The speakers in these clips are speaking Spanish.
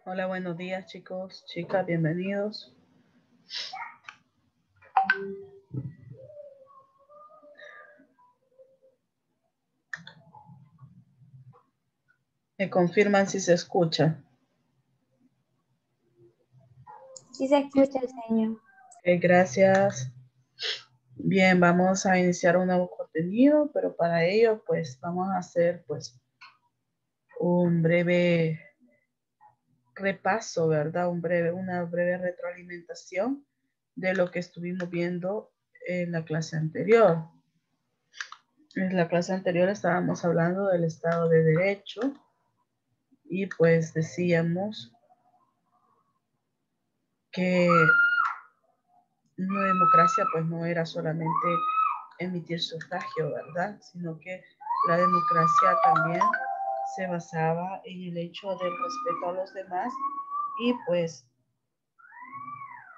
Hola, buenos días chicos, chicas, bienvenidos. Me confirman si se escucha. Sí se escucha, señor. Gracias. Bien, vamos a iniciar un nuevo contenido, pero para ello pues vamos a hacer pues un breve repaso, ¿verdad? Una breve retroalimentación de lo que estuvimos viendo en la clase anterior. En la clase anterior estábamos hablando del Estado de Derecho y pues decíamos que una democracia pues no era solamente emitir sufragio, ¿verdad? Sino que la democracia también se basaba en el hecho del respeto a los demás y pues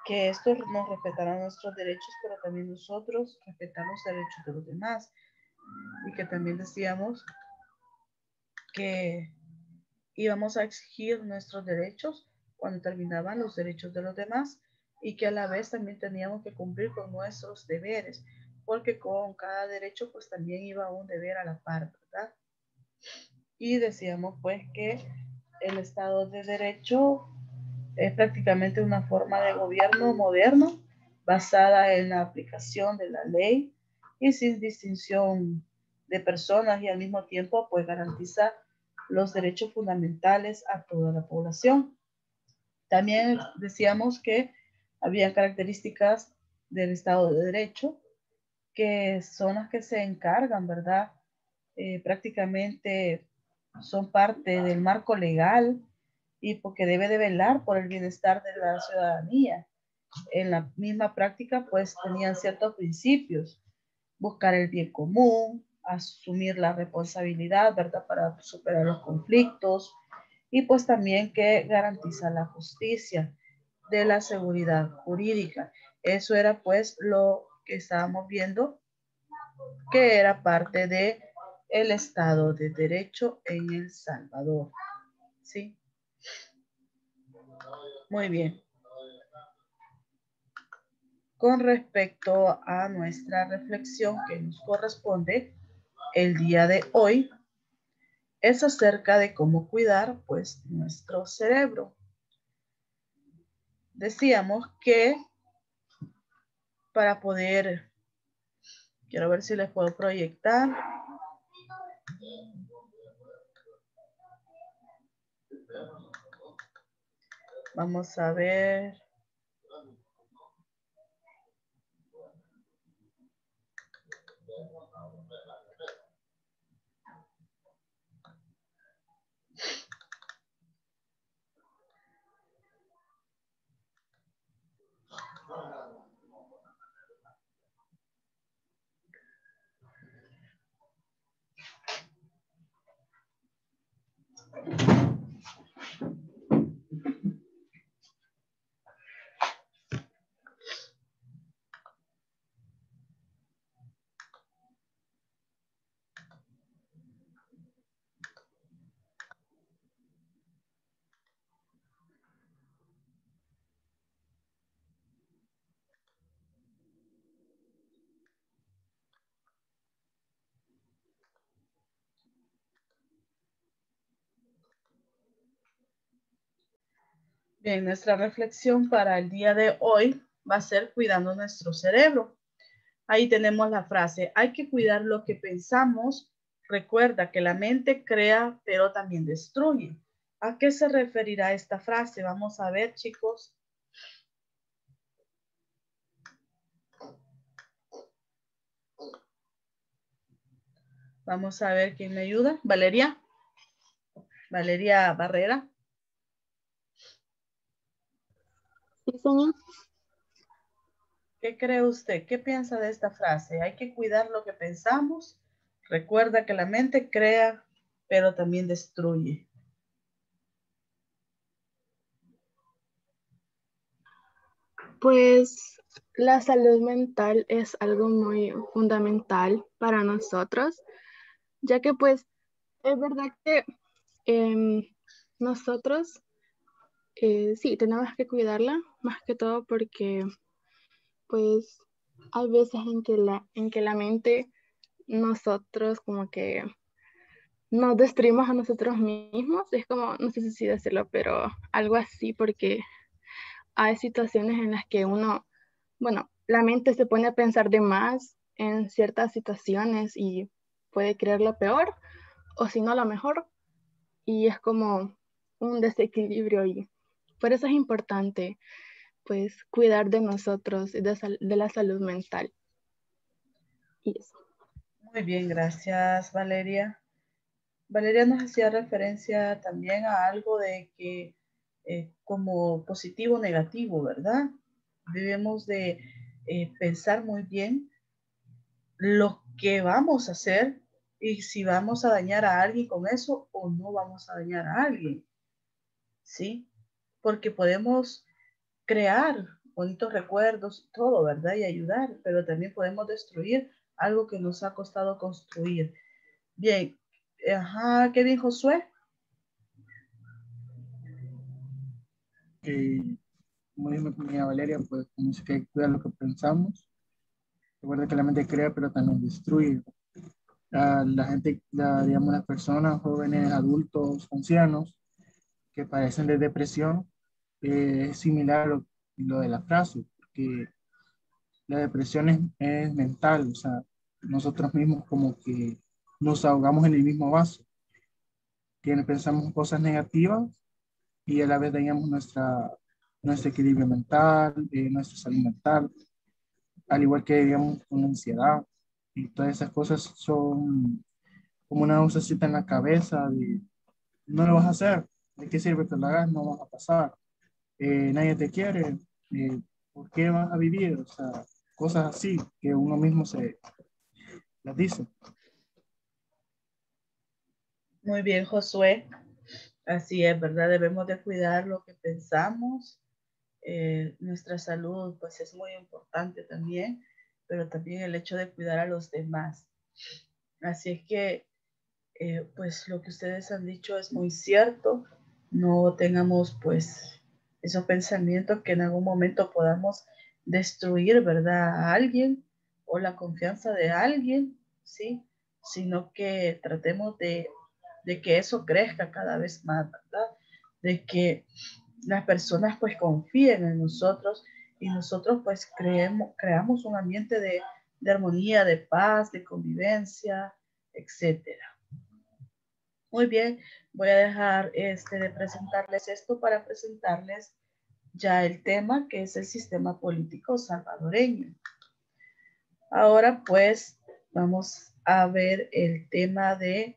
que estos nos respetaran nuestros derechos, pero también nosotros respetar los derechos de los demás. Y que también decíamos que íbamos a exigir nuestros derechos cuando terminaban los derechos de los demás y que a la vez también teníamos que cumplir con nuestros deberes, porque con cada derecho pues también iba un deber a la par, ¿verdad? Y decíamos pues que el Estado de Derecho es prácticamente una forma de gobierno moderno basada en la aplicación de la ley y sin distinción de personas y al mismo tiempo pues garantiza los derechos fundamentales a toda la población. También decíamos que había características del Estado de Derecho que son las que se encargan, ¿verdad? Prácticamente son parte del marco legal y porque debe de velar por el bienestar de la ciudadanía. En la misma práctica, pues tenían ciertos principios, buscar el bien común, asumir la responsabilidad, ¿verdad? Para superar los conflictos y pues también que garantiza la justicia de la seguridad jurídica. Eso era pues lo que estábamos viendo que era parte de el Estado de Derecho en El Salvador. ¿Sí? Muy bien. Con respecto a nuestra reflexión que nos corresponde el día de hoy, es acerca de cómo cuidar pues nuestro cerebro. Decíamos que para poder, quiero ver si les puedo proyectar. Vamos a ver. Bien, nuestra reflexión para el día de hoy va a ser cuidando nuestro cerebro. Ahí tenemos la frase, hay que cuidar lo que pensamos. Recuerda que la mente crea, pero también destruye. ¿A qué se referirá esta frase? Vamos a ver, chicos. Vamos a ver quién me ayuda. Valeria. Valeria Barrera. Sí, señor. ¿Qué cree usted? ¿Qué piensa de esta frase? Hay que cuidar lo que pensamos. Recuerda que la mente crea, pero también destruye. Pues la salud mental es algo muy fundamental para nosotros, ya que pues es verdad que nosotros sí, tenemos que cuidarla, más que todo porque pues hay veces en que la mente nosotros como que nos destruimos a nosotros mismos. Es como, no sé si decirlo, pero algo así, porque hay situaciones en las que uno, bueno, la mente se pone a pensar de más en ciertas situaciones y puede creer lo peor o si no lo mejor, y es como un desequilibrio, y por eso es importante pues cuidar de nosotros y de la salud mental y eso. Muy bien, gracias Valeria. Valeria nos hacía referencia también a algo de que como positivo o negativo, ¿verdad? Debemos de pensar muy bien lo que vamos a hacer y si vamos a dañar a alguien con eso o no vamos a dañar a alguien, ¿sí? Porque podemos crear bonitos recuerdos, todo, ¿verdad? Y ayudar, pero también podemos destruir algo que nos ha costado construir. Bien, ajá, qué bien, Josué. Como dijo mi compañera Valeria, pues como dice que hay que cuidar lo que pensamos. Recuerda que la mente crea, pero también destruye. La gente, digamos, las personas, jóvenes, adultos, ancianos, que padecen de depresión, es similar a lo de la frase, porque la depresión es mental, o sea, nosotros mismos como que nos ahogamos en el mismo vaso, que pensamos cosas negativas y a la vez dañamos nuestro equilibrio mental, nuestra salud mental, al igual que, digamos, con la ansiedad. Y todas esas cosas son como una vocecita en la cabeza de no lo vas a hacer, ¿de qué sirve que lo hagas? No vas a pasar, nadie te quiere, ¿por qué vas a vivir? O sea, cosas así que uno mismo se las dice. Muy bien, Josué. Así es, ¿verdad? Debemos de cuidar lo que pensamos. Nuestra salud, pues es muy importante también, pero también el hecho de cuidar a los demás. Así es que, pues lo que ustedes han dicho es muy cierto. No tengamos, pues, esos pensamientos que en algún momento podamos destruir, ¿verdad? A alguien o la confianza de alguien, ¿sí? Sino que tratemos de que eso crezca cada vez más, ¿verdad? De que las personas pues confíen en nosotros y nosotros pues creamos un ambiente de armonía, de paz, de convivencia, etcétera. Muy bien, voy a dejar de presentarles esto para presentarles ya el tema que es el sistema político salvadoreño. Ahora pues vamos a ver el tema de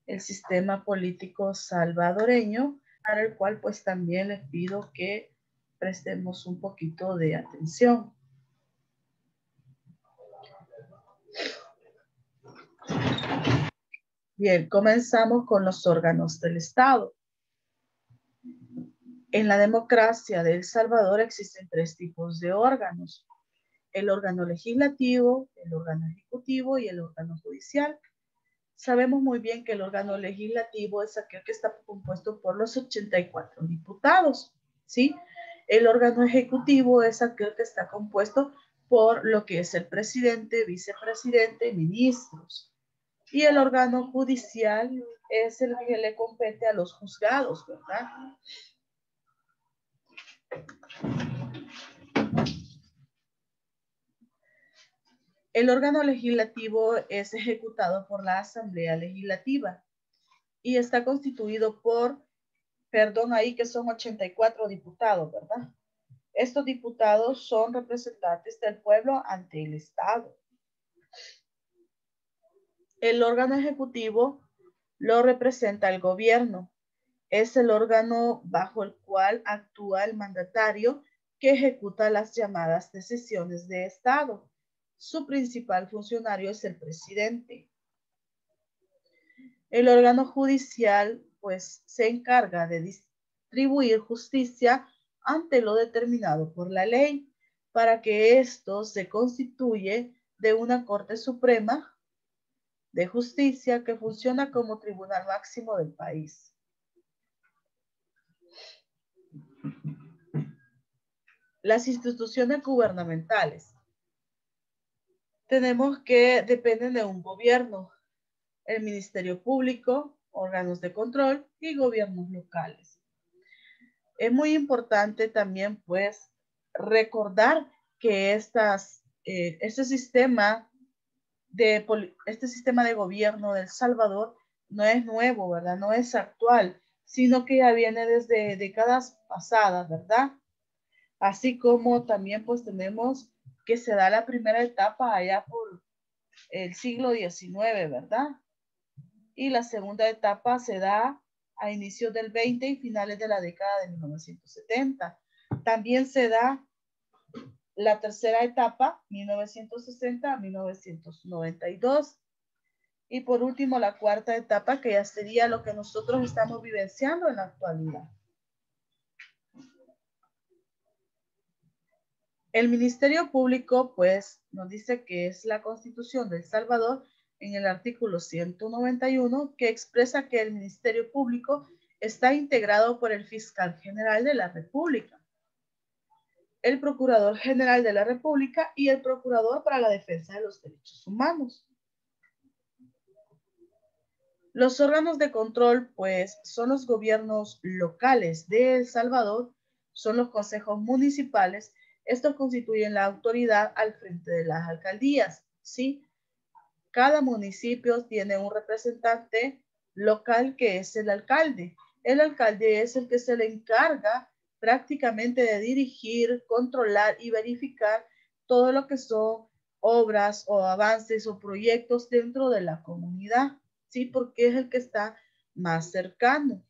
el sistema político salvadoreño, para el cual pues también les pido que prestemos un poquito de atención. Bien, comenzamos con los órganos del Estado. En la democracia de El Salvador existen tres tipos de órganos: el órgano legislativo, el órgano ejecutivo y el órgano judicial. Sabemos muy bien que el órgano legislativo es aquel que está compuesto por los 84 diputados, ¿sí? El órgano ejecutivo es aquel que está compuesto por lo que es el presidente, vicepresidente, ministros. Y el órgano judicial es el que le compete a los juzgados, ¿verdad? El órgano legislativo es ejecutado por la Asamblea Legislativa y está constituido por, perdón, ahí que son 84 diputados, ¿verdad? Estos diputados son representantes del pueblo ante el Estado. El órgano ejecutivo lo representa el gobierno. Es el órgano bajo el cual actúa el mandatario que ejecuta las llamadas decisiones de Estado. Su principal funcionario es el presidente. El órgano judicial, pues, se encarga de distribuir justicia ante lo determinado por la ley, para que esto se constituye de una Corte Suprema de Justicia que funciona como tribunal máximo del país. Las instituciones gubernamentales. Tenemos que dependen de un gobierno, el Ministerio Público, órganos de control y gobiernos locales. Es muy importante también, pues, recordar que este sistema de gobierno de El Salvador no es nuevo, ¿verdad? No es actual, sino que ya viene desde décadas pasadas, ¿verdad? Así como también pues tenemos que se da la primera etapa allá por el siglo XIX, ¿verdad? Y la segunda etapa se da a inicios del 20 y finales de la década de 1970. También se da la tercera etapa, 1960 a 1992. Y por último, la cuarta etapa, que ya sería lo que nosotros estamos vivenciando en la actualidad. El Ministerio Público, pues, nos dice que es la Constitución de El Salvador en el artículo 191, que expresa que el Ministerio Público está integrado por el Fiscal General de la República, el Procurador General de la República y el Procurador para la Defensa de los Derechos Humanos. Los órganos de control, pues, son los gobiernos locales de El Salvador, son los consejos municipales. Estos constituyen la autoridad al frente de las alcaldías, ¿sí? Cada municipio tiene un representante local que es el alcalde. El alcalde es el que se le encarga prácticamente de dirigir, controlar y verificar todo lo que son obras o avances o proyectos dentro de la comunidad, ¿sí? Porque es el que está más cercano.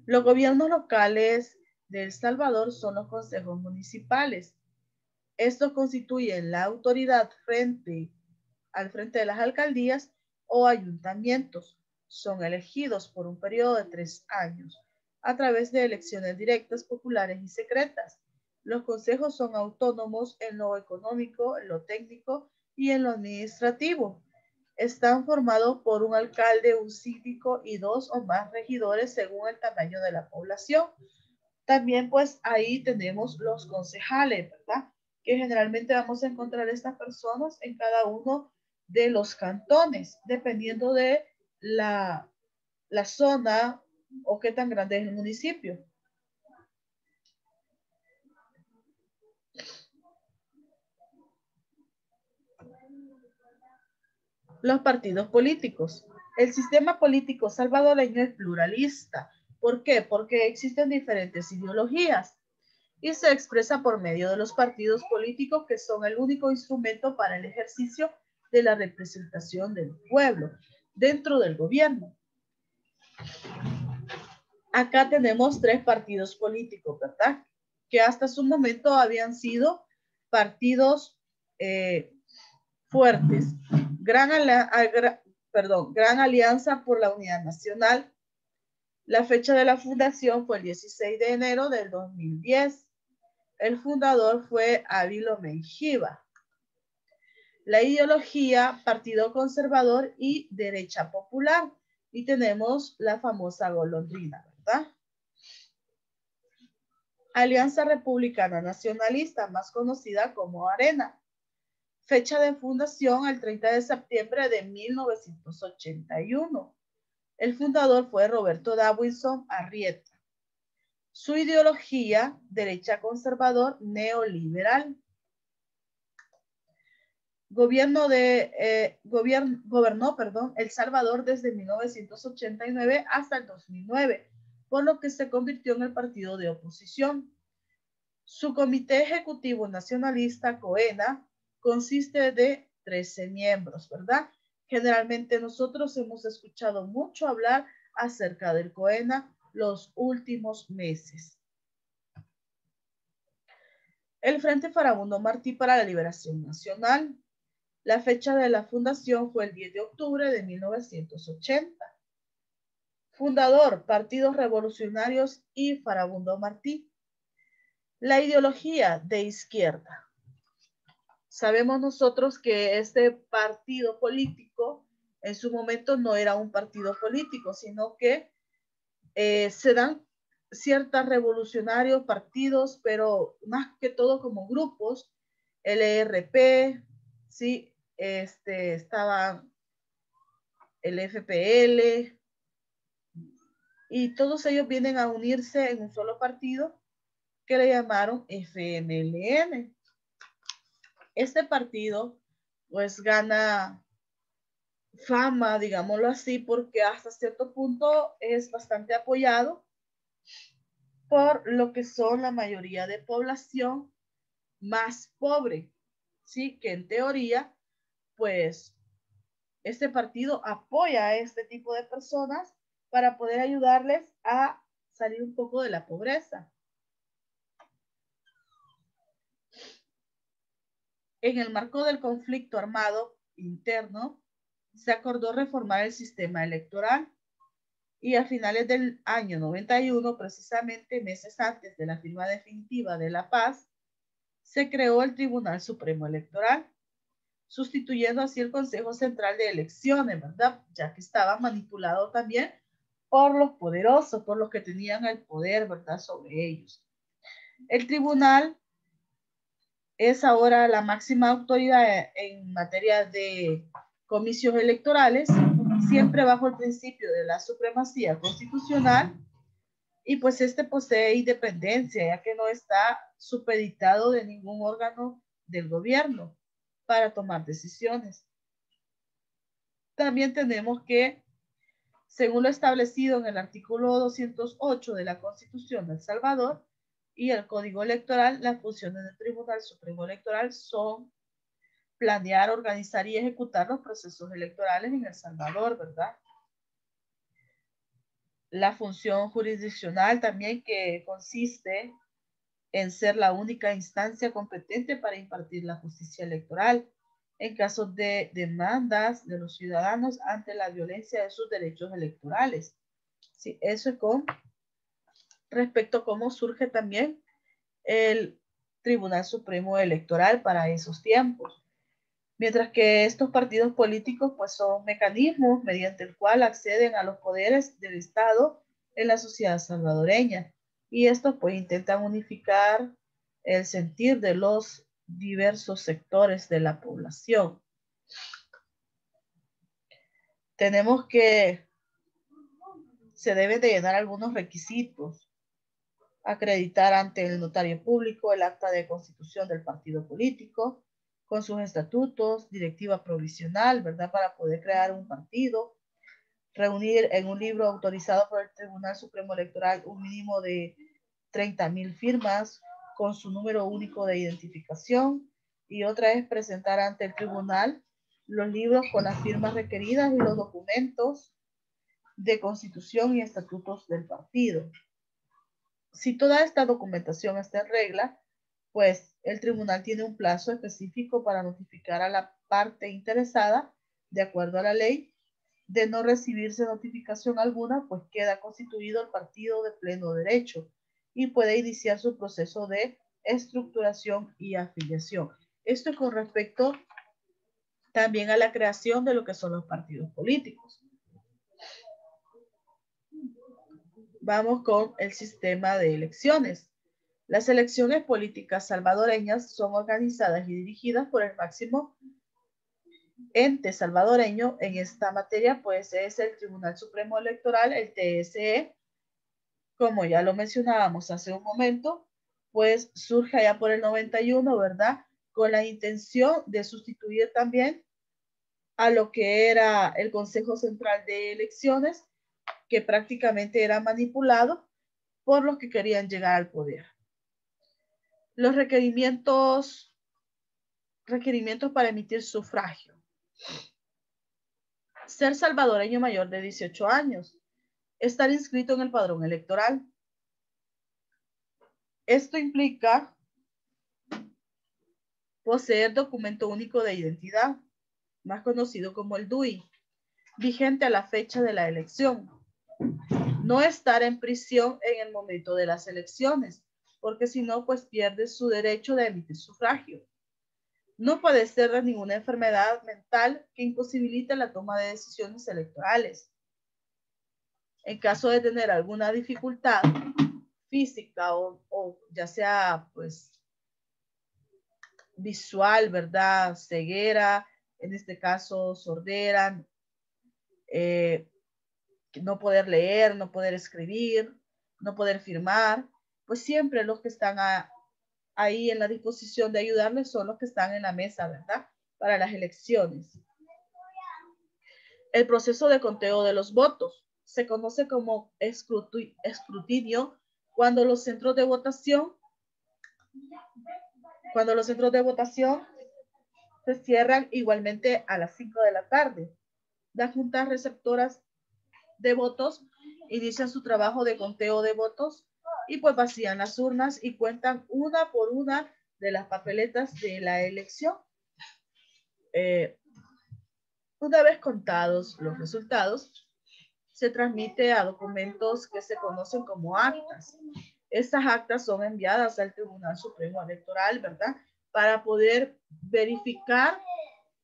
Los gobiernos locales de El Salvador son los consejos municipales. Estos constituyen la autoridad al frente de las alcaldías o ayuntamientos. Son elegidos por un periodo de 3 años a través de elecciones directas, populares y secretas. Los consejos son autónomos en lo económico, en lo técnico y en lo administrativo. Están formados por un alcalde, un síndico y 2 o más regidores según el tamaño de la población. También pues ahí tenemos los concejales, ¿verdad? Que generalmente vamos a encontrar estas personas en cada uno de los cantones, dependiendo de la zona o qué tan grande es el municipio. Los partidos políticos. El sistema político salvadoreño es pluralista. ¿Por qué? Porque existen diferentes ideologías y se expresa por medio de los partidos políticos que son el único instrumento para el ejercicio de la representación del pueblo dentro del gobierno. Acá tenemos 3 partidos políticos, ¿verdad? Que hasta su momento habían sido partidos fuertes. Gran Alianza por la Unidad Nacional. La fecha de la fundación fue el 16 de enero del 2010. El fundador fue Ávilo Mengíbar. La ideología, Partido Conservador y Derecha Popular. Y tenemos la famosa golondrina, ¿verdad? Alianza Republicana Nacionalista, más conocida como Arena. Fecha de fundación el 30 de septiembre de 1981. El fundador fue Roberto Davidson Arrieta. Su ideología, derecha conservador neoliberal. Gobernó El Salvador desde 1989 hasta el 2009, por lo que se convirtió en el partido de oposición. Su comité ejecutivo nacionalista, COENA, consiste de 13 miembros, ¿verdad? Generalmente nosotros hemos escuchado mucho hablar acerca del COENA los últimos meses. El Frente Farabundo Martí para la Liberación Nacional. La fecha de la fundación fue el 10 de octubre de 1980. Fundador, Partidos Revolucionarios y Farabundo Martí. La ideología de izquierda. Sabemos nosotros que este partido político en su momento no era un partido político, sino que se dan ciertos revolucionarios partidos, pero más que todo como grupos, el ERP, ¿sí? Estaba el FPL, y todos ellos vienen a unirse en un solo partido que le llamaron FMLN. Este partido pues gana fama, digámoslo así, porque hasta cierto punto es bastante apoyado por lo que son la mayoría de población más pobre, ¿sí? Que en teoría, pues, este partido apoya a este tipo de personas para poder ayudarles a salir un poco de la pobreza. En el marco del conflicto armado interno, se acordó reformar el sistema electoral y a finales del año 91, precisamente meses antes de la firma definitiva de la paz, se creó el Tribunal Supremo Electoral, sustituyendo así el Consejo Central de Elecciones, ¿verdad? Ya que estaba manipulado también por los poderosos, por los que tenían el poder, ¿verdad? Sobre ellos. El tribunal es ahora la máxima autoridad en materia de comicios electorales, siempre bajo el principio de la supremacía constitucional, y pues este posee independencia, ya que no está supeditado de ningún órgano del gobierno para tomar decisiones. También tenemos que, según lo establecido en el artículo 208 de la Constitución de El Salvador y el Código Electoral, las funciones del Tribunal Supremo Electoral son planear, organizar y ejecutar los procesos electorales en El Salvador, ¿verdad? La función jurisdiccional también, que consiste en ser la única instancia competente para impartir la justicia electoral en casos de demandas de los ciudadanos ante la violencia de sus derechos electorales. Sí, eso es con respecto a cómo surge también el Tribunal Supremo Electoral para esos tiempos. Mientras que estos partidos políticos pues son mecanismos mediante el cual acceden a los poderes del Estado en la sociedad salvadoreña, y estos pues intentan unificar el sentir de los diversos sectores de la población. Tenemos que se deben de llenar algunos requisitos: acreditar ante el notario público el acta de constitución del partido político con sus estatutos, directiva provisional, ¿verdad? Para poder crear un partido, reunir en un libro autorizado por el Tribunal Supremo Electoral un mínimo de 30,000 firmas con su número único de identificación, y otra es presentar ante el tribunal los libros con las firmas requeridas y los documentos de constitución y estatutos del partido. Si toda esta documentación está en regla, pues el tribunal tiene un plazo específico para notificar a la parte interesada, de acuerdo a la ley. De no recibirse notificación alguna, pues queda constituido el partido de pleno derecho y puede iniciar su proceso de estructuración y afiliación. Esto es con respecto también a la creación de lo que son los partidos políticos. Vamos con el sistema de elecciones. Las elecciones políticas salvadoreñas son organizadas y dirigidas por el máximo ente salvadoreño en esta materia, pues es el Tribunal Supremo Electoral, el TSE. Como ya lo mencionábamos hace un momento, pues surge allá por el 91, ¿verdad? Con la intención de sustituir también a lo que era el Consejo Central de Elecciones, que prácticamente era manipulado por los que querían llegar al poder. Los requerimientos para emitir sufragio: ser salvadoreño mayor de 18 años, estar inscrito en el padrón electoral. Esto implica poseer documento único de identidad, más conocido como el DUI, vigente a la fecha de la elección. No estar en prisión en el momento de las elecciones, porque si no, pues pierde su derecho de emitir sufragio. No padecer de ninguna enfermedad mental que imposibilite la toma de decisiones electorales. En caso de tener alguna dificultad física o ya sea pues visual, ¿verdad? Ceguera, en este caso sordera, no poder leer, no poder escribir, no poder firmar, pues siempre los que están ahí en la disposición de ayudarles son los que están en la mesa, ¿verdad? Para las elecciones. El proceso de conteo de los votos se conoce como escrutinio cuando los centros de votación se cierran igualmente a las 5 de la tarde. Las juntas receptoras de votos inician su trabajo de conteo de votos y pues vacían las urnas y cuentan una por una de las papeletas de la elección. Una vez contados los resultados, se transmite a documentos que se conocen como actas. Estas actas son enviadas al Tribunal Supremo Electoral, ¿verdad? Para poder verificar,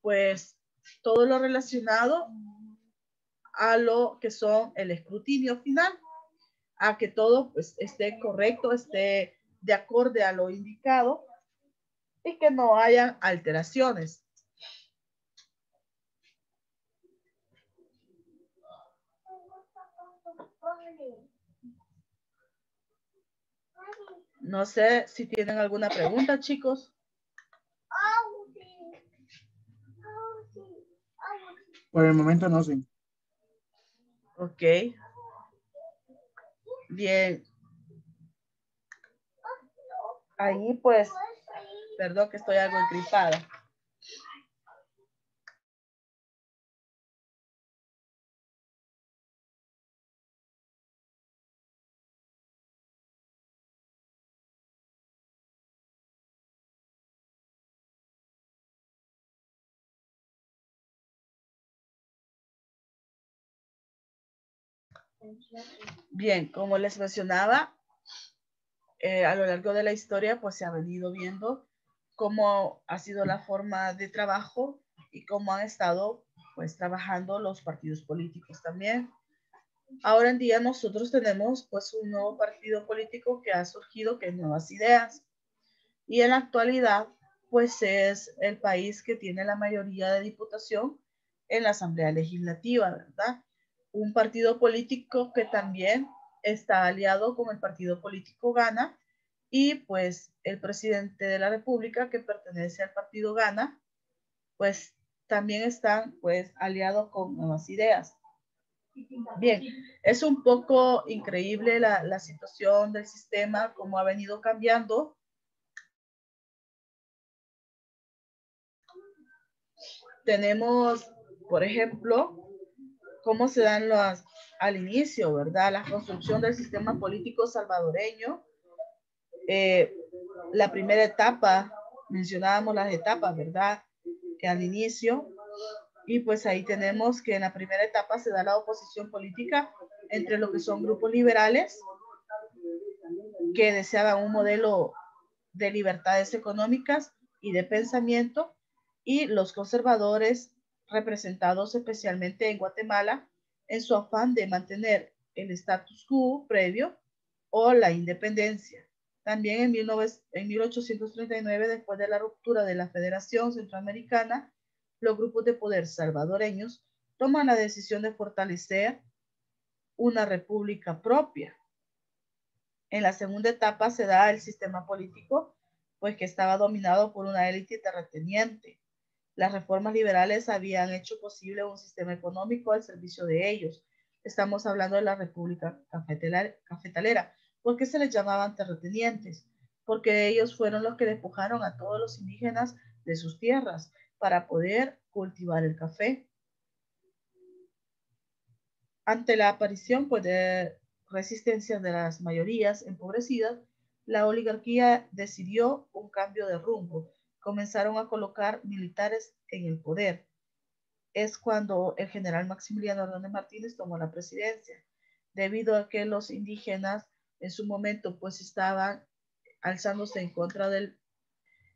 pues, todo lo relacionado a lo que son el escrutinio final, a que todo pues, esté correcto, esté de acorde a lo indicado y que no hayan alteraciones. No sé si tienen alguna pregunta, chicos. Por el momento no sé. Ok. Bien. Ahí pues, perdón que estoy algo engripada. Bien, como les mencionaba, a lo largo de la historia pues se ha venido viendo cómo ha sido la forma de trabajo y cómo han estado pues trabajando los partidos políticos también. Ahora en día nosotros tenemos pues un nuevo partido político que ha surgido, que es Nuevas Ideas. Y en la actualidad pues es el país que tiene la mayoría de diputación en la Asamblea Legislativa, ¿verdad? Un partido político que también está aliado con el partido político Gana y pues el presidente de la República que pertenece al partido Gana, pues también están pues aliados con Nuevas Ideas. Bien, es un poco increíble la situación del sistema, cómo ha venido cambiando. Tenemos, por ejemplo, cómo se dan al inicio, ¿verdad? La construcción del sistema político salvadoreño. La primera etapa, mencionábamos las etapas, ¿verdad? Que al inicio, y pues ahí tenemos que en la primera etapa se da la oposición política entre lo que son grupos liberales que deseaban un modelo de libertades económicas y de pensamiento, y los conservadores representados especialmente en Guatemala en su afán de mantener el status quo previo o la independencia. También en 1839, después de la ruptura de la Federación Centroamericana, los grupos de poder salvadoreños toman la decisión de fortalecer una república propia. En la segunda etapa se da el sistema político, pues que estaba dominado por una élite terrateniente. Las reformas liberales habían hecho posible un sistema económico al servicio de ellos. Estamos hablando de la República Cafetalera. ¿Por qué se les llamaban terratenientes? Porque ellos fueron los que despojaron a todos los indígenas de sus tierras para poder cultivar el café. Ante la aparición pues, de resistencia de las mayorías empobrecidas, la oligarquía decidió un cambio de rumbo. Comenzaron a colocar militares en el poder. Es cuando el general Maximiliano Hernández Martínez tomó la presidencia, debido a que los indígenas en su momento pues estaban alzándose en contra de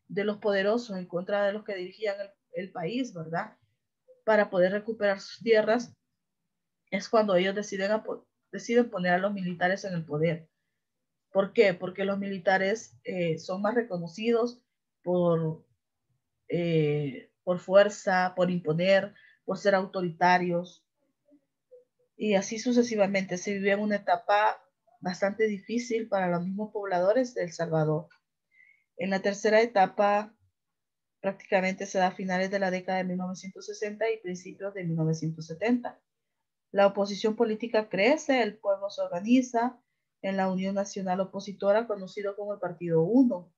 los poderosos, en contra de los que dirigían el país, ¿verdad? Para poder recuperar sus tierras, es cuando ellos deciden poner a los militares en el poder. ¿Por qué? Porque los militares son más reconocidos por fuerza, por imponer, por ser autoritarios. Y así sucesivamente. Se vivía en una etapa bastante difícil para los mismos pobladores de El Salvador. En la tercera etapa prácticamente se da a finales de la década de 1960 y principios de 1970. La oposición política crece, el pueblo se organiza en la Unión Nacional Opositora, conocido como el Partido Uno.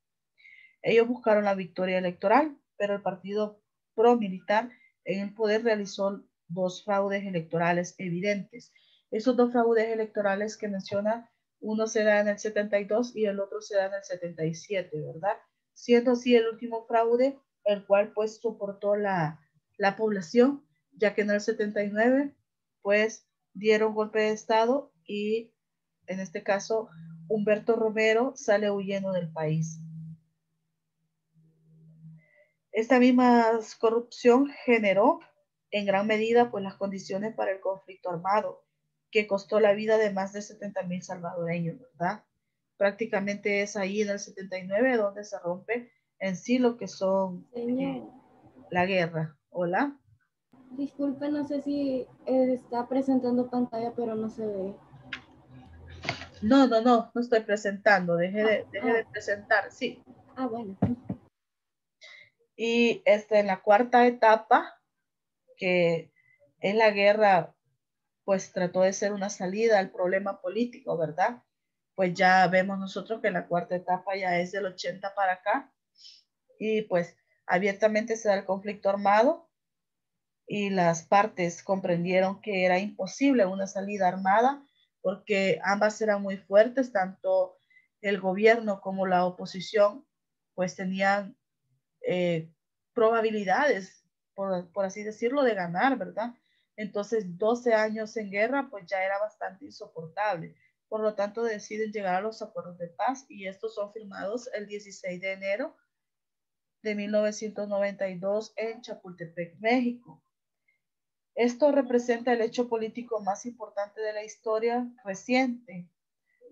Ellos buscaron la victoria electoral, pero el partido pro-militar en el poder realizó dos fraudes electorales evidentes. Esos dos fraudes electorales que menciona, uno se da en el 72 y el otro se da en el 77, ¿verdad? Siendo así el último fraude, el cual pues soportó la población, ya que en el 79 pues dieron golpe de Estado y en este caso Humberto Romero sale huyendo del país. Esta misma corrupción generó en gran medida pues, las condiciones para el conflicto armado, que costó la vida de más de 70,000 salvadoreños, ¿verdad? Prácticamente es ahí en el 79 donde se rompe en sí lo que son la guerra. Hola. Disculpe, no sé si está presentando pantalla, pero no se ve. No estoy presentando, deje de presentar, sí. Bueno. Y en la cuarta etapa, que es la guerra, pues trató de ser una salida al problema político, ¿verdad? Pues ya vemos nosotros que la cuarta etapa ya es del 80 para acá y pues abiertamente se da el conflicto armado y las partes comprendieron que era imposible una salida armada porque ambas eran muy fuertes, tanto el gobierno como la oposición pues tenían probabilidades, por así decirlo, de ganar, ¿verdad? Entonces, 12 años en guerra, pues ya era bastante insoportable. Por lo tanto, deciden llegar a los acuerdos de paz y estos son firmados el 16 de enero de 1992 en Chapultepec, México. Esto representa el hecho político más importante de la historia reciente,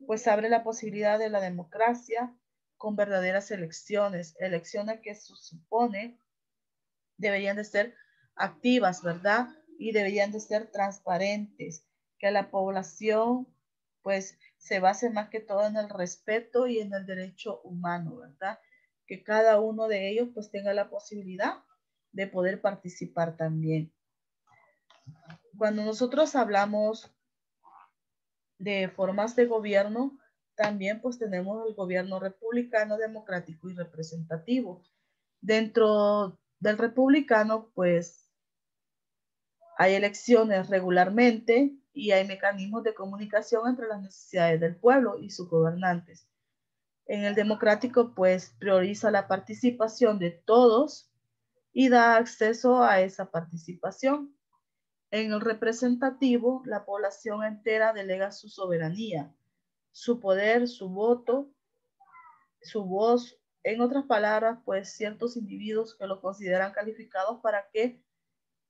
pues abre la posibilidad de la democracia con verdaderas elecciones, elecciones que se supone deberían de ser activas, ¿verdad? Y deberían de ser transparentes, que la población pues se base más que todo en el respeto y en el derecho humano, ¿verdad? Que cada uno de ellos pues tenga la posibilidad de poder participar también. Cuando nosotros hablamos de formas de gobierno, también pues tenemos el gobierno republicano, democrático y representativo. Dentro del republicano, pues hay elecciones regularmente y hay mecanismos de comunicación entre las necesidades del pueblo y sus gobernantes. En el democrático, pues prioriza la participación de todos y da acceso a esa participación. En el representativo, la población entera delega su soberanía, su poder, su voto, su voz. En otras palabras, pues ciertos individuos que lo consideran calificados para que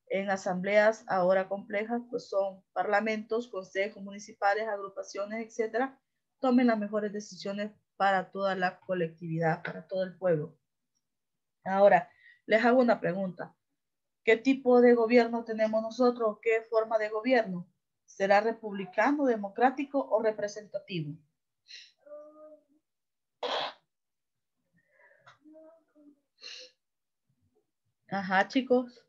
en asambleas ahora complejas, pues son parlamentos, consejos municipales, agrupaciones, etcétera, tomen las mejores decisiones para toda la colectividad, para todo el pueblo. Ahora, les hago una pregunta. ¿Qué tipo de gobierno tenemos nosotros? ¿Qué forma de gobierno? ¿Será republicano, democrático o representativo? Ajá, chicos.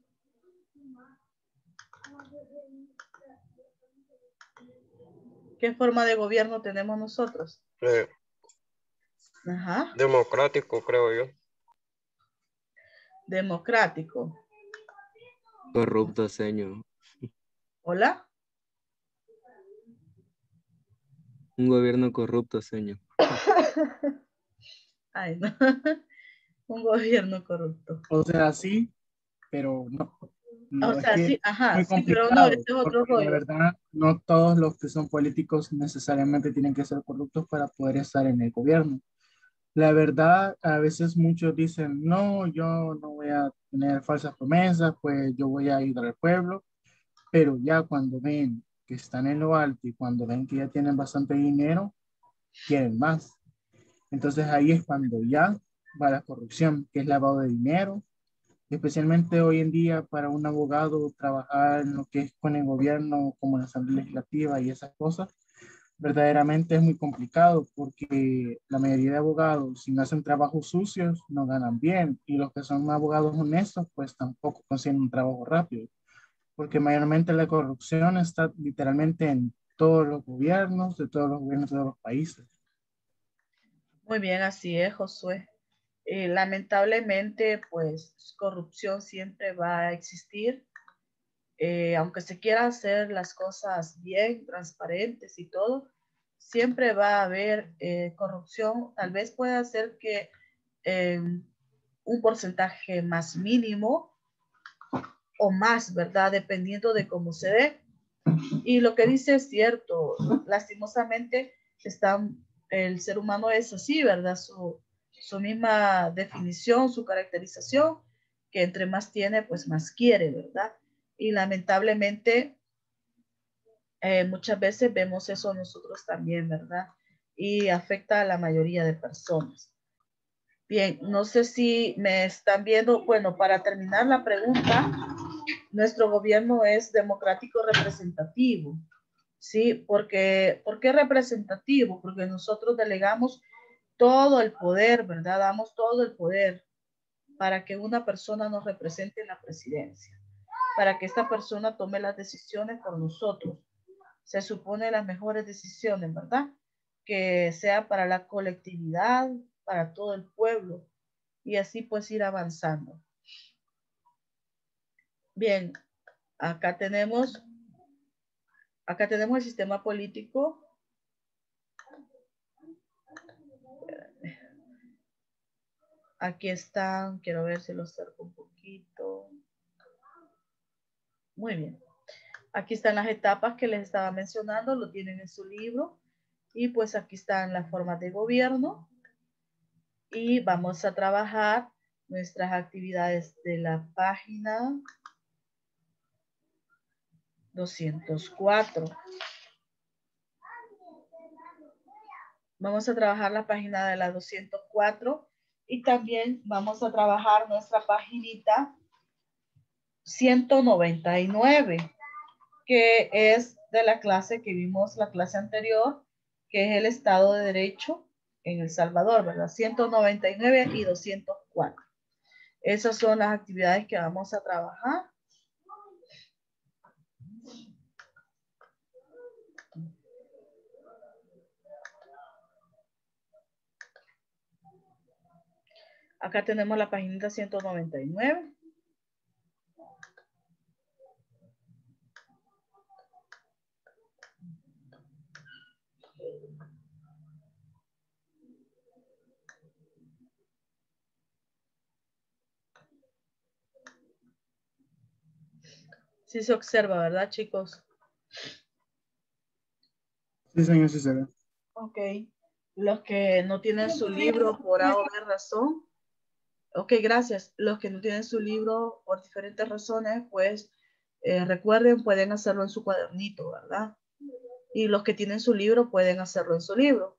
¿Qué forma de gobierno tenemos nosotros? Ajá. Democrático, creo yo. Democrático. Corrupto, señor. ¿Hola? Un gobierno corrupto, señor. Ay, no. Un gobierno corrupto. O sea, sí, pero no. O sea, sí, ajá, Muy sí, pero no, complicado, este es otro porque la rollo. verdad, no todos los que son políticos necesariamente tienen que ser corruptos para poder estar en el gobierno. La verdad, a veces muchos dicen, no, yo no voy a tener falsas promesas, pues yo voy a ayudar al pueblo, pero ya cuando ven que están en lo alto y cuando ven que ya tienen bastante dinero, quieren más. Entonces ahí es cuando ya va la corrupción, que es lavado de dinero, especialmente hoy en día para un abogado trabajar en lo que es con el gobierno, como la Asamblea Legislativa y esas cosas, verdaderamente es muy complicado porque la mayoría de abogados, si no hacen trabajos sucios, no ganan bien, y los que son abogados honestos, pues tampoco consiguen un trabajo rápido, porque mayormente la corrupción está literalmente en todos los gobiernos, de todos los gobiernos de todos los países. Muy bien, así es, Josué. Lamentablemente, pues corrupción siempre va a existir. Aunque se quiera hacer las cosas bien, transparentes y todo, siempre va a haber corrupción. Tal vez pueda ser que un porcentaje más mínimo o más, ¿verdad? Dependiendo de cómo se dé. Y lo que dice es cierto, lastimosamente el ser humano es así, ¿verdad? Su misma definición, su caracterización, que entre más tiene, pues más quiere, ¿verdad? Y lamentablemente muchas veces vemos eso nosotros también, ¿verdad? Y afecta a la mayoría de personas. Bien, no sé si me están viendo. Bueno, para terminar la pregunta, nuestro gobierno es democrático representativo. ¿Sí? ¿Por qué representativo? Porque nosotros delegamos todo el poder, ¿verdad? Damos todo el poder para que una persona nos represente en la presidencia, para que esta persona tome las decisiones por nosotros. Se supone las mejores decisiones, ¿verdad? Que sea para la colectividad, para todo el pueblo, y así pues ir avanzando. Bien, acá tenemos el sistema político. Aquí están, quiero ver si lo acerco un poquito. Muy bien. Aquí están las etapas que les estaba mencionando, lo tienen en su libro. Y pues aquí están las formas de gobierno. Y vamos a trabajar nuestras actividades de la página 204. Vamos a trabajar la página de la 204 y también vamos a trabajar nuestra paginita 199, que es de la clase que vimos la clase anterior, que es el Estado de Derecho en El Salvador, ¿verdad? 199 y 204. Esas son las actividades que vamos a trabajar. Acá tenemos la página 199. Sí se observa, ¿verdad, chicos? Sí, señor, sí se ve. Ok. Los que no tienen su libro por A o B razón. Ok, gracias. Los que no tienen su libro por diferentes razones, pues recuerden, pueden hacerlo en su cuadernito, ¿verdad? Y los que tienen su libro pueden hacerlo en su libro.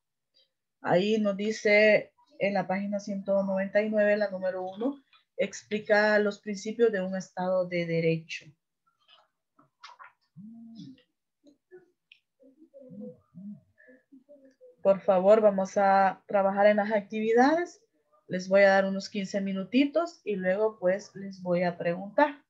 Ahí nos dice en la página 199, la número 1, explica los principios de un Estado de Derecho. Por favor, vamos a trabajar en las actividades. Les voy a dar unos 15 minutitos y luego pues les voy a preguntar.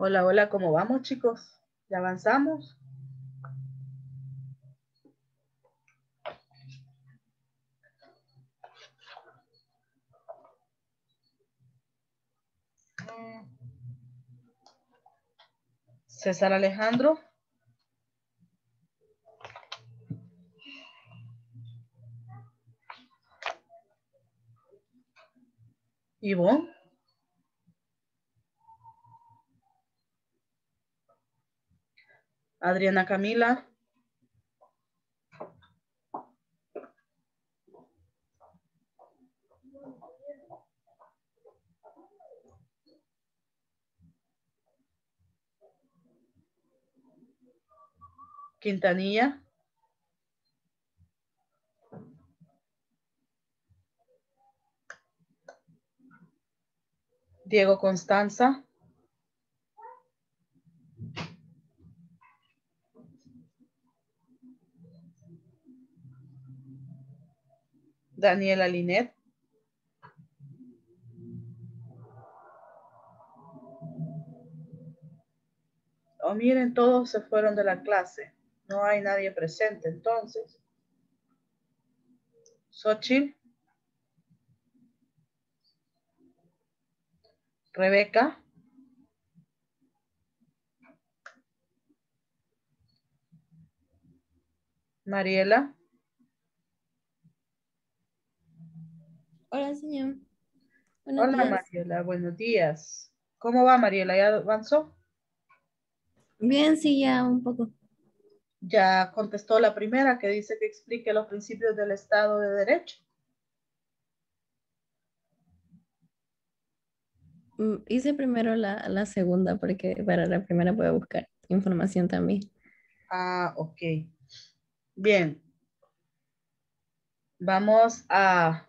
Hola, hola, ¿cómo vamos, chicos? ¿Ya avanzamos? César Alejandro. Ivonne. Adriana Camila. Quintanilla. Diego Constanza. Daniela Linet. Oh, miren, todos se fueron de la clase. No hay nadie presente, entonces. Xochitl. Rebeca. Mariela. Hola, señor. Buenos Hola, días. Mariela, buenos días. ¿Cómo va, Mariela? ¿Ya avanzó? Bien, sí, ya un poco. Ya contestó la primera que dice que explique los principios del Estado de Derecho. Hice primero la segunda porque para la primera voy a buscar información también. Ah, ok. Bien. Vamos a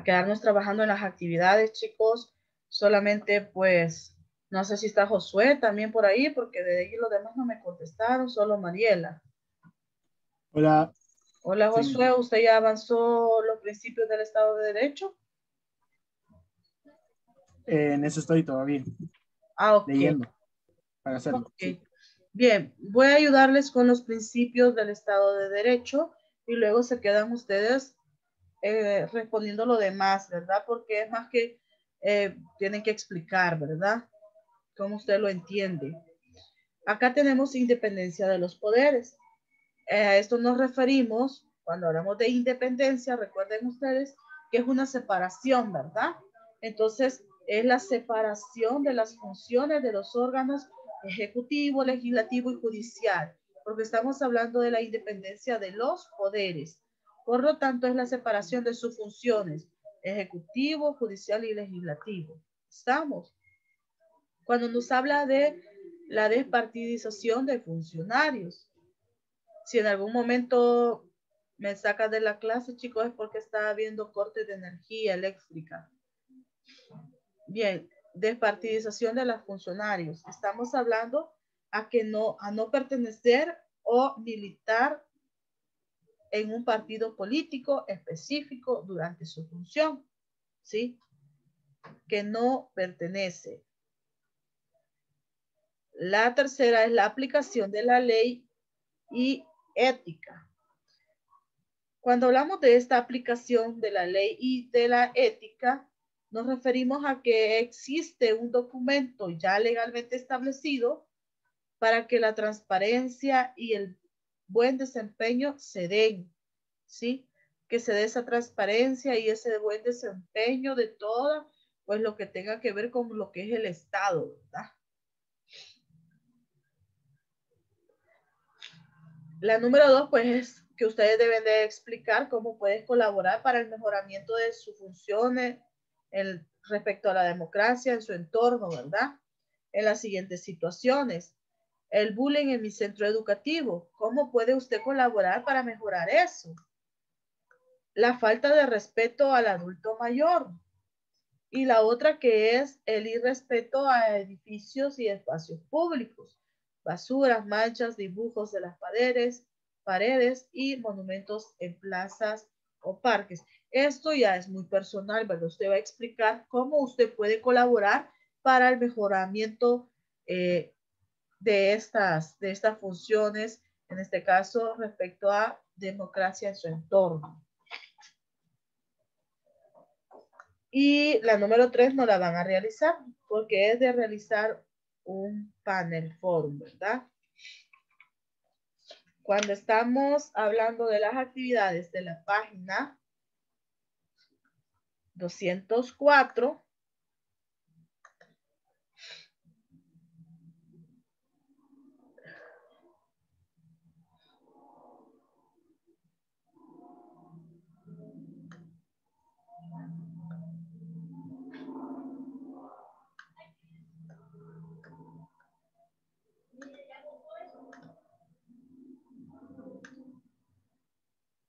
quedarnos trabajando en las actividades, chicos. Solamente, pues, no sé si está Josué también por ahí, porque de ahí los demás no me contestaron, solo Mariela. Hola. Hola, Sí, Josué, ¿usted ya avanzó los principios del Estado de Derecho? en eso estoy todavía, Ah, ok. leyendo para hacerlo. Ok. Sí. Bien, voy a ayudarles con los principios del Estado de Derecho y luego se quedan ustedes respondiendo lo demás, ¿verdad? Porque es más que tienen que explicar, ¿verdad? Cómo usted lo entiende. Acá tenemos independencia de los poderes. A esto nos referimos, cuando hablamos de independencia, recuerden ustedes que es una separación, ¿verdad? Entonces, es la separación de las funciones de los órganos ejecutivo, legislativo y judicial, porque estamos hablando de la independencia de los poderes. Por lo tanto, es la separación de sus funciones ejecutivo, judicial y legislativo. ¿Estamos? Cuando nos habla de la despartidización de funcionarios, si en algún momento me sacas de la clase, chicos, es porque está habiendo cortes de energía eléctrica. Bien, despartidización de los funcionarios. Estamos hablando a no pertenecer o militar en un partido político específico durante su función, ¿sí? Que no pertenece. La tercera es la aplicación de la ley y ética. Cuando hablamos de esta aplicación de la ley y de la ética, nos referimos a que existe un documento ya legalmente establecido para que la transparencia y el buen desempeño se den, ¿sí? Que se dé esa transparencia y ese buen desempeño de todo, pues lo que tenga que ver con lo que es el Estado, ¿verdad? La número 2, pues, es que ustedes deben de explicar cómo pueden colaborar para el mejoramiento de sus funciones respecto a la democracia en su entorno, ¿verdad? En las siguientes situaciones. El bullying en mi centro educativo. ¿Cómo puede usted colaborar para mejorar eso? La falta de respeto al adulto mayor. Y la otra que es el irrespeto a edificios y espacios públicos. Basuras, manchas, dibujos de las paredes y monumentos en plazas o parques. Esto ya es muy personal, ¿verdad? Usted va a explicar cómo usted puede colaborar para el mejoramiento de estas funciones, en este caso respecto a democracia en su entorno. Y la número 3 no la van a realizar porque es de realizar un panel forum, ¿verdad? Cuando estamos hablando de las actividades de la página 204,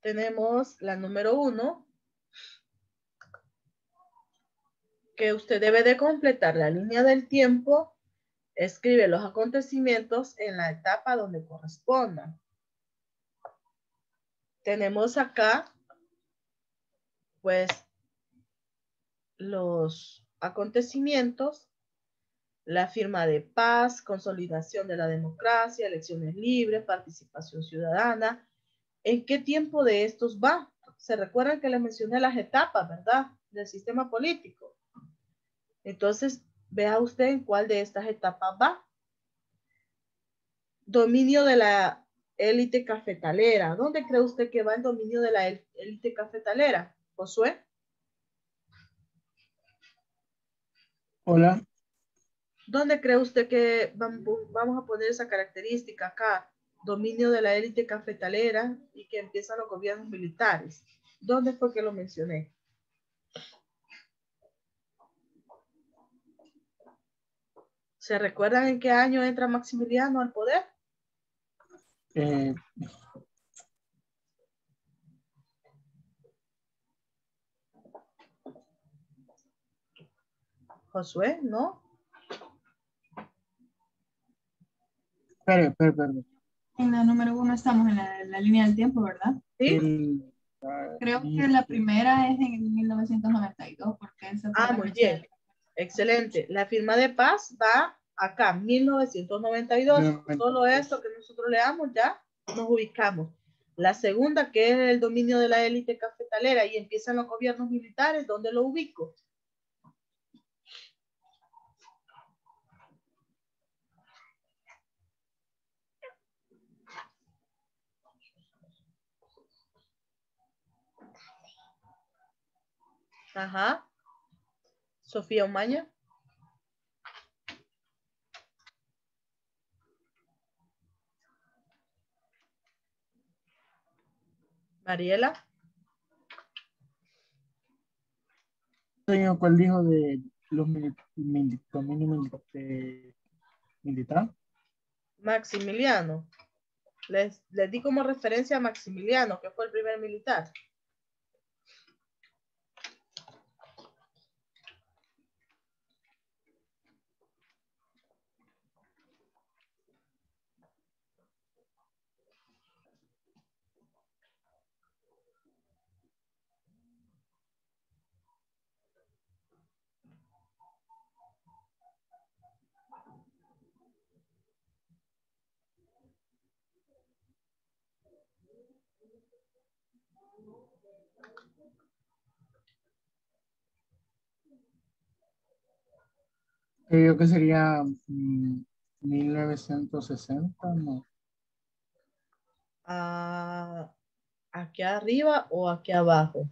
tenemos la número 1, que usted debe de completar la línea del tiempo, escribe los acontecimientos en la etapa donde correspondan. Tenemos acá, pues, los acontecimientos, la firma de paz, consolidación de la democracia, elecciones libres, participación ciudadana. ¿En qué tiempo de estos va? Se recuerdan que les mencioné las etapas, ¿verdad? Del sistema político. Entonces, vea usted en cuál de estas etapas va. Dominio de la élite cafetalera. ¿Dónde cree usted que va el dominio de la élite cafetalera? Josué. Hola. ¿Dónde cree usted que vamos a poner esa característica acá? Dominio de la élite cafetalera y que empiezan los gobiernos militares. ¿Dónde fue que lo mencioné? ¿Se recuerdan en qué año entra Maximiliano al poder? Josué, ¿no? Espere. En la número 1 estamos en la línea del tiempo, ¿verdad? Sí. Creo que la primera es en 1992, porque esa fue la Muy fecha bien. Excelente. La firma de paz va acá, 1992. Solo esto que nosotros leamos ya nos ubicamos. La segunda, que es el dominio de la élite cafetalera y empiezan los gobiernos militares, ¿dónde lo ubico? Ajá. Sofía Umaña. Mariela. Señor, ¿cuál dijo de los dominios militar? Maximiliano. Les di como referencia a Maximiliano, que fue el primer militar. Creo que sería 1960, ¿no? ¿Aquí arriba o aquí abajo?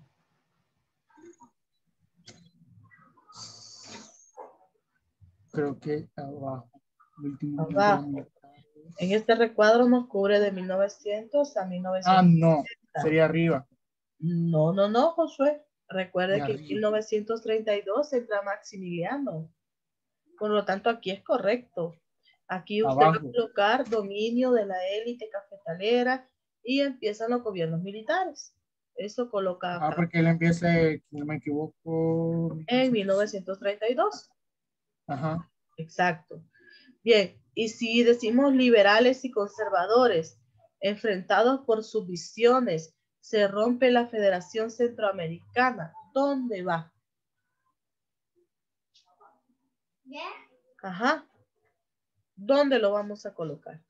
Creo que abajo. Abajo. En este recuadro nos cubre de 1900 a 1900. No. Sería arriba. No, Josué. Recuerde que en 1932 entra Maximiliano. Por lo tanto, aquí es correcto. Aquí usted va a colocar dominio de la élite cafetalera y empiezan los gobiernos militares. Eso coloca acá. Porque él empieza, si no me equivoco, en 1932. Ajá. Exacto. Bien, y si decimos liberales y conservadores, enfrentados por sus visiones, se rompe la Federación Centroamericana, ¿dónde va? Ajá. ¿Dónde lo vamos a colocar?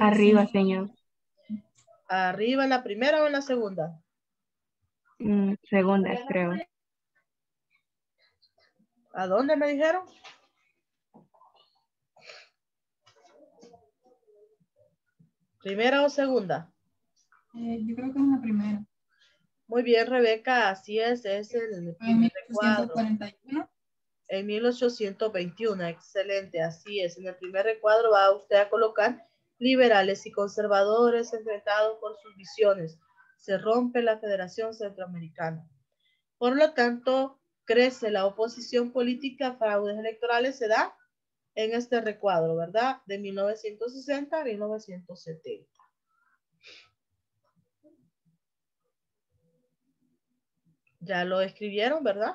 Arriba, señor. ¿Arriba en la primera o en la segunda? Segunda, creo. ¿A dónde me dijeron? ¿Primera o segunda? Yo creo que es la primera. Muy bien, Rebeca, así es el Fue en primer recuadro. 1841. En 1821, excelente, así es. En el primer recuadro va usted a colocar liberales y conservadores enfrentados por sus visiones. Se rompe la Federación Centroamericana. Por lo tanto, crece la oposición política a fraudes electorales, se da en este recuadro, ¿verdad? De 1960 a 1970. Ya lo escribieron, ¿verdad?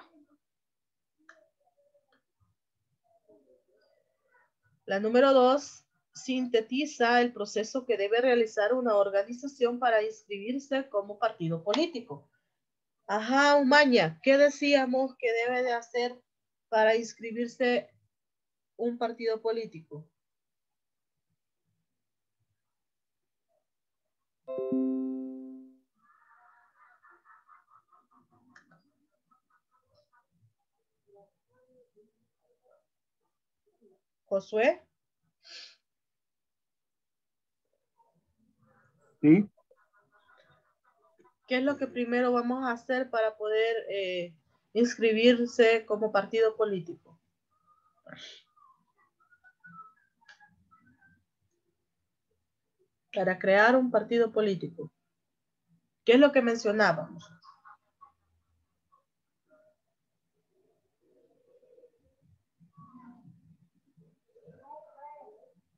La número 2 sintetiza el proceso que debe realizar una organización para inscribirse como partido político. Ajá, Umaña, ¿qué decíamos que debe de hacer para inscribirse un partido político? Josué. Sí. ¿Qué es lo que primero vamos a hacer para poder inscribirse como partido político? Para crear un partido político. ¿Qué es lo que mencionábamos?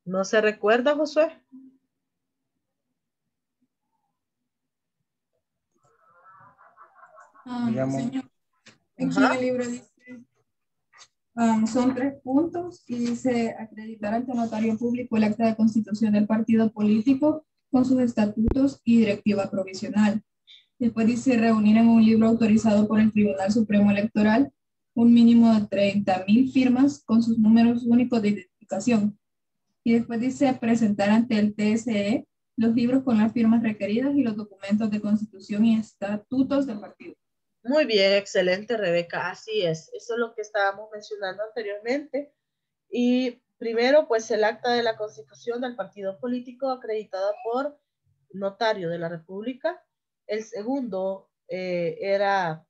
¿No se recuerda, Josué? Digamos. Señor, aquí en el libro dice, son 3 puntos y dice acreditar ante notario público el acta de constitución del partido político con sus estatutos y directiva provisional. Después dice reunir en un libro autorizado por el Tribunal Supremo Electoral un mínimo de 30,000 firmas con sus números únicos de identificación. Y después dice presentar ante el TSE los libros con las firmas requeridas y los documentos de constitución y estatutos del partido. Muy bien, excelente, Rebeca. Así es. Eso es lo que estábamos mencionando anteriormente. Y primero, pues el acta de la constitución del partido político acreditada por notario de la República. El segundo era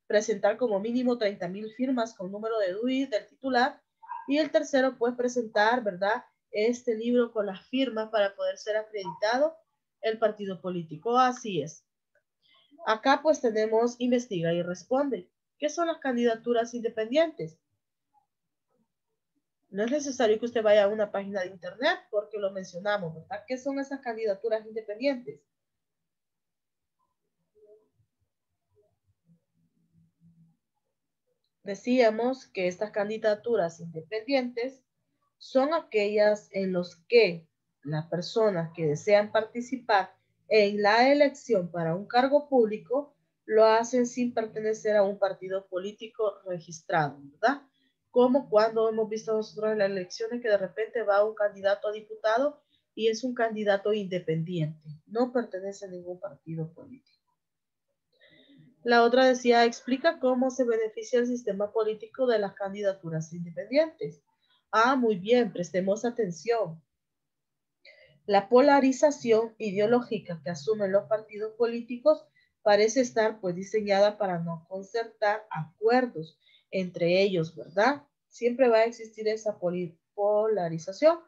presentar como mínimo 30,000 firmas con número de DUI del titular. Y el tercero, pues presentar, ¿verdad? Este libro con las firmas para poder ser acreditado el partido político. Así es. Acá pues tenemos investiga y responde. ¿Qué son las candidaturas independientes? No es necesario que usted vaya a una página de internet porque lo mencionamos, ¿verdad? ¿Qué son esas candidaturas independientes? Decíamos que estas candidaturas independientes son aquellas en las que las personas que desean participar en la elección para un cargo público lo hacen sin pertenecer a un partido político registrado, ¿verdad? Como cuando hemos visto nosotros en las elecciones que de repente va un candidato a diputado y es un candidato independiente, no pertenece a ningún partido político. La otra decía, explica cómo se beneficia el sistema político de las candidaturas independientes. Ah, muy bien, prestemos atención. La polarización ideológica que asumen los partidos políticos parece estar pues diseñada para no concertar acuerdos entre ellos, ¿verdad? Siempre va a existir esa polarización.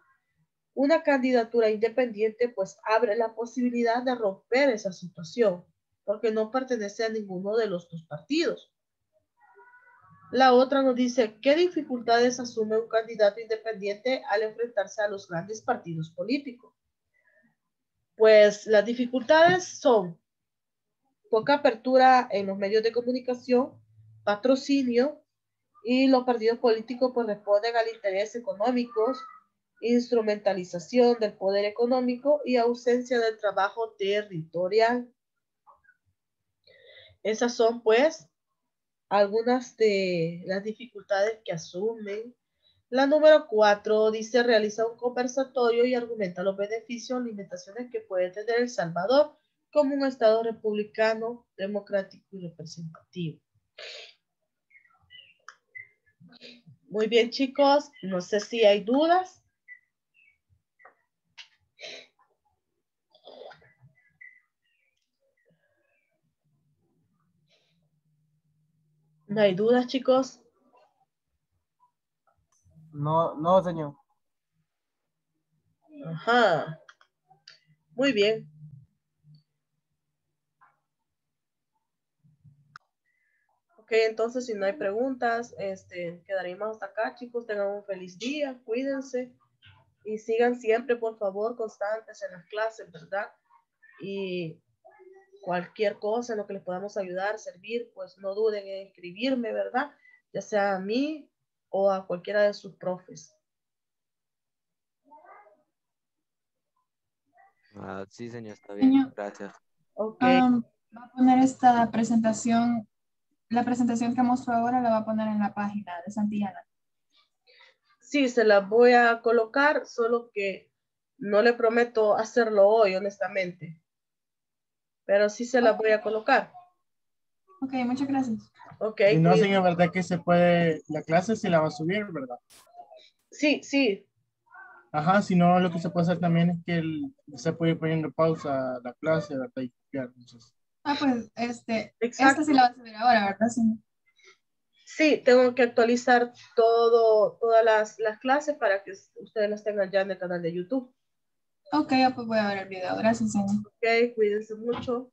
Una candidatura independiente pues abre la posibilidad de romper esa situación porque no pertenece a ninguno de los dos partidos. La otra nos dice, ¿qué dificultades asume un candidato independiente al enfrentarse a los grandes partidos políticos? Pues las dificultades son poca apertura en los medios de comunicación, patrocinio, y los partidos políticos pues responden al interés económicos, instrumentalización del poder económico y ausencia del trabajo territorial. Esas son pues algunas de las dificultades que asumen. La número 4 dice realiza un conversatorio y argumenta los beneficios o limitaciones que puede tener El Salvador como un Estado republicano, democrático y representativo. Muy bien, chicos. No sé si hay dudas. ¿No hay dudas, chicos? No, señor. Ajá. Muy bien. Ok, entonces si no hay preguntas, quedaremos hasta acá, chicos. Tengan un feliz día, cuídense y sigan siempre, por favor, constantes en las clases, ¿verdad? Y cualquier cosa en lo que les podamos ayudar, servir, pues no duden en escribirme, ¿verdad? Ya sea a mí o a cualquiera de sus profes. Sí, señor, está bien. Señor, Gracias. Ok. va a poner esta presentación, la presentación que mostró ahora la va a poner en la página de Santillana. Sí, se las voy a colocar, solo que no le prometo hacerlo hoy, honestamente. Pero sí se las voy a colocar. Ok, muchas gracias. Ok. Si no, señor, ¿verdad que se puede, la clase se la va a subir, verdad? Sí, sí. Ajá, si no, lo que se puede hacer también es que se puede ir poniendo pausa a la clase, ¿verdad? Y copiar, entonces. Pues, Exacto. esta sí la va a subir ahora, ¿verdad, señor? Sí, tengo que actualizar todas las clases para que ustedes las tengan ya en el canal de YouTube. Ok, pues voy a ver el video. Gracias, señor. Ok, cuídense mucho.